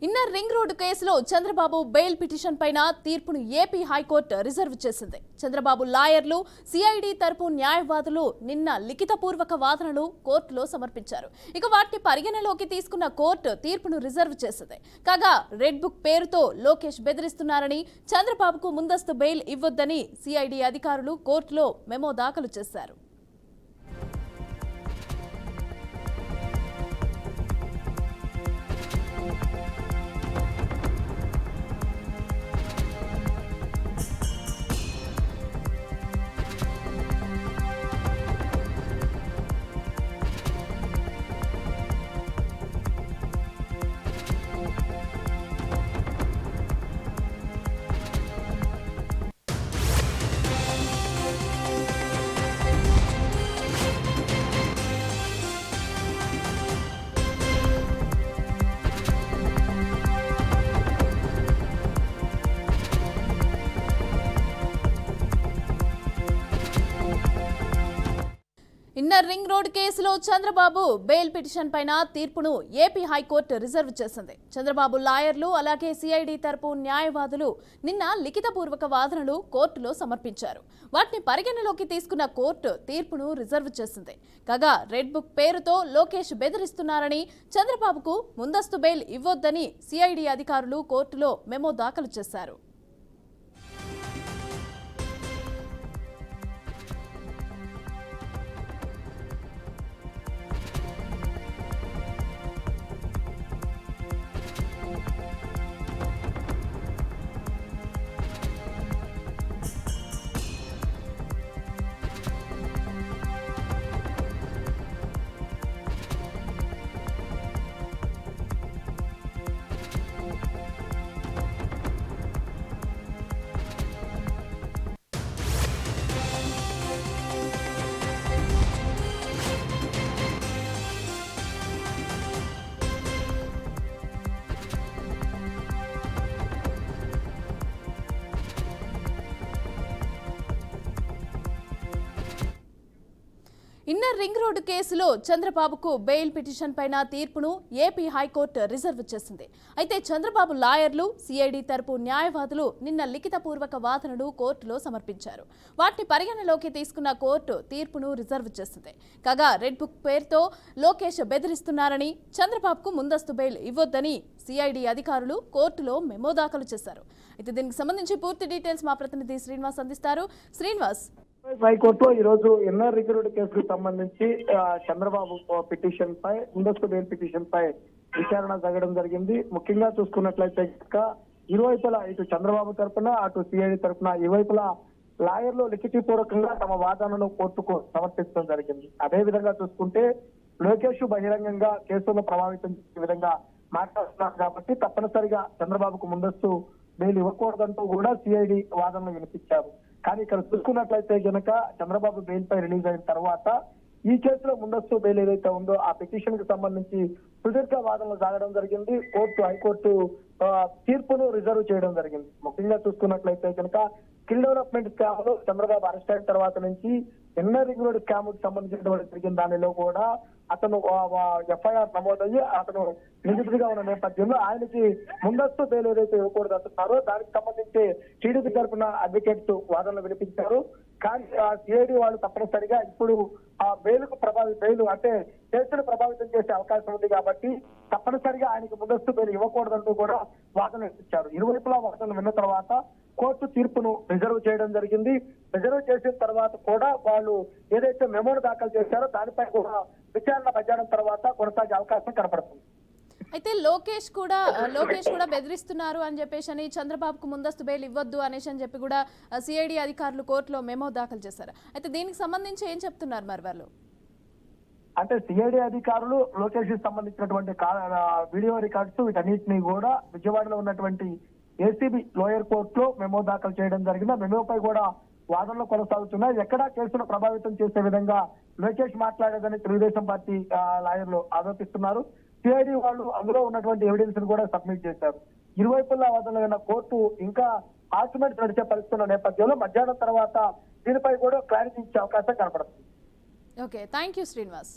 Inner ring road కేసులో Chandrababu bail petition పైన తీర్పును ఏపీ హైకోర్టు రిజర్వ్ చేసింది. చంద్రబాబు లాయర్లు, సిఐడి తరపు న్యాయవాదులు నిన్న లిఖితపూర్వక వాదనలు కోర్టులో సమర్పించారు. ఇక వాటిని పరిగణలోకి తీసుకున్న కోర్టు తీర్పును రిజర్వ్ చేసింది. కాగా రెడ్ బుక్ పేరుతో లోకేష్ బెదిరిస్తున్నారని, చంద్రబాబుకు ముందస్తు బెయిల్ ఇవ్వొద్దని సిఐడి అధికారులు కోర్టులో మెమో దాఖలు చేశారు. ఇన్నర్ రింగ్ రోడ్ కేసులో చంద్రబాబు బెయిల్ పిటిషన్ పైన తీర్పును ఏపీ హైకోర్టు రిజర్వ్ చేసింది. చంద్రబాబు లాయర్లు అలాగే సిఐడి తరపు న్యాయవాదులు నిన్న లిఖితపూర్వక వాదనలు కోర్టులో సమర్పించారు. వాటిని పరిగణలోకి తీసుకున్న కోర్టు తీర్పును రిజర్వ్ చేసింది. కాగా రెడ్ బుక్ పేరుతో లోకేష్ బెదిరిస్తున్నారని, చంద్రబాబుకు ముందస్తు బెయిల్ ఇవ్వొద్దని సిఐడి అధికారులు కోర్టులో మెమో దాఖలు చేశారు. ఇన్నర్ రింగ్ రోడ్డు కేసులో చంద్రబాబుకు బెయిల్ పిటిషన్ పైన తీర్పును ఏపీ హైకోర్టు రిజర్వ్ చేసింది. అయితే చంద్రబాబు లాయర్లు, సిఐడి తరపు న్యాయవాదులు నిన్న లిఖితపూర్వక వాదనలు కోర్టులో సమర్పించారు. వాటిని పరిగణలోకి తీసుకున్న కోర్టు తీర్పును రిజర్వ్ చేసింది. కాగా రెడ్ బుక్ పేరుతో లోకేష్ బెదిరిస్తున్నారని, చంద్రబాబుకు ముందస్తు బెయిల్ ఇవ్వొద్దని సిఐడి అధికారులు కోర్టులో మెమో దాఖలు చేశారు. అయితే దీనికి సంబంధించి పూర్తి డీటెయిల్స్ మా ప్రతినిధి శ్రీనివాస్ అందిస్తారు. శ్రీనివాస్, హైకోర్టులో ఈ రోజు ఇన్నర్ రింగ్ రోడ్ కేసుకు సంబంధించి చంద్రబాబు పిటిషన్ పై, ముందస్తు బెయిల్ పిటిషన్ పై విచారణ జరగడం జరిగింది. ముఖ్యంగా చూసుకున్నట్లయితే ఇరువైపులా, ఇటు చంద్రబాబు తరఫున అటు సిఐడి తరఫున ఇరువైపులా లాయర్లు లిఖితపూర్వకంగా తమ వాదనను కోర్టుకు సమర్పించడం జరిగింది. అదే విధంగా చూసుకుంటే లోకేష్ బహిరంగంగా కేసులను ప్రభావితం చేసే విధంగా మాట్లాడుతున్నారు కాబట్టి తప్పనిసరిగా చంద్రబాబుకు ముందస్తు బెయిల్ ఇవ్వకూడదంటూ కూడా సిఐడి వాదనలు వినిపించారు. కానీ ఇక్కడ చూసుకున్నట్లయితే గనక చంద్రబాబు బెయిల్ పై రిలీజ్ అయిన తర్వాత ఈ కేసులో ముందస్తు బెయిల్ ఏదైతే ఉందో ఆ పిటిషన్ కి సంబంధించి సుదీర్ఘ వాదనలు సాగడం జరిగింది. హైకోర్టు తీర్పును రిజర్వ్ చేయడం జరిగింది. ముఖ్యంగా చూసుకున్నట్లయితే కనుక స్కిల్ డెవలప్మెంట్ స్కామ్ లో చంద్రబాబు అరెస్ట్ అయిన తర్వాత నుంచి ఇన్నర్ రింగ్ రోడ్ స్కామ్ కు సంబంధించినటువంటి జరిగిన దానిలో కూడా అతను ఎఫ్ఐఆర్ నమోదయ్యి అతను నిందితుడిగా ఉన్న నేపథ్యంలో ఆయనకి ముందస్తు బెయిల్ ఏదైతే ఇవ్వకూడదు అంటున్నారో దానికి సంబంధించి టీడీపీ తరఫున అడ్వకేట్స్ వాదనలు వినిపించారు. కానీ సిఐడి వాళ్ళు తప్పనిసరిగా ఇప్పుడు ఆ బెయిల్ అంటే కేసును ప్రభావితం చేసే అవకాశం ఉంది కాబట్టి తప్పనిసరిగా ఆయనకు ముందస్తు బెయిల్ ఇవ్వకూడదంటూ కూడా వాదనలు వినిపించారు. ఇరువైపులా వాదనలు విన్న తర్వాత కోర్టు తీర్పును రిజర్వ్ చేయడం జరిగింది. రిజర్వ్ చేసిన తర్వాత కూడా వాళ్ళు ఏదైతే మెమోను దాఖలు చేశారో దానిపై కూడా విచారణ మధ్యాహ్నం తర్వాత కొనసాగే అవకాశం కనపడుతుంది. అయితే లోకేష్ కూడా బెదిరిస్తున్నారు అని చెప్పేసి చంద్రబాబుకు ముందస్తు బెయిల్ ఇవ్వద్దు అనేసి అని చెప్పి కూడా సిఐడి అధికారులు కోర్టులో మెమో దాఖలు చేశారు. అయితే దీనికి సంబంధించి ఏం చెప్తున్నారు మరి వాళ్ళు? అంటే సిఐడి అధికారులు లోకేష్ కి సంబంధించినటువంటి వీడియో రికార్డ్స్ వీటన్నిటిని కూడా విజయవాడలో ఉన్నటువంటి ఏసీబీ లోయర్ కోర్టులో మెమో దాఖలు చేయడం జరిగింది. ఆ మెమోపై కూడా వాదనలు కొనసాగుతున్నాయి. ఎక్కడా కేసును ప్రభావితం చేసే విధంగా లోకేష్ మాట్లాడేదని తెలుగుదేశం పార్టీ లాయర్లు ఆరోపిస్తున్నారు. సిఐడి వాళ్ళు అందులో ఉన్నటువంటి ఎవిడెన్స్ ను కూడా సబ్మిట్ చేశారు. ఇరువైపులా వాదనలైన కోర్టు ఇంకా ఆర్గ్యుమెంట్స్ నడిచే పరిస్థితున్న నేపథ్యంలో మధ్యాహ్నం తర్వాత దీనిపై కూడా క్లారిటీ ఇచ్చే అవకాశం కనపడుతుంది. Okay, thank you Srinivas.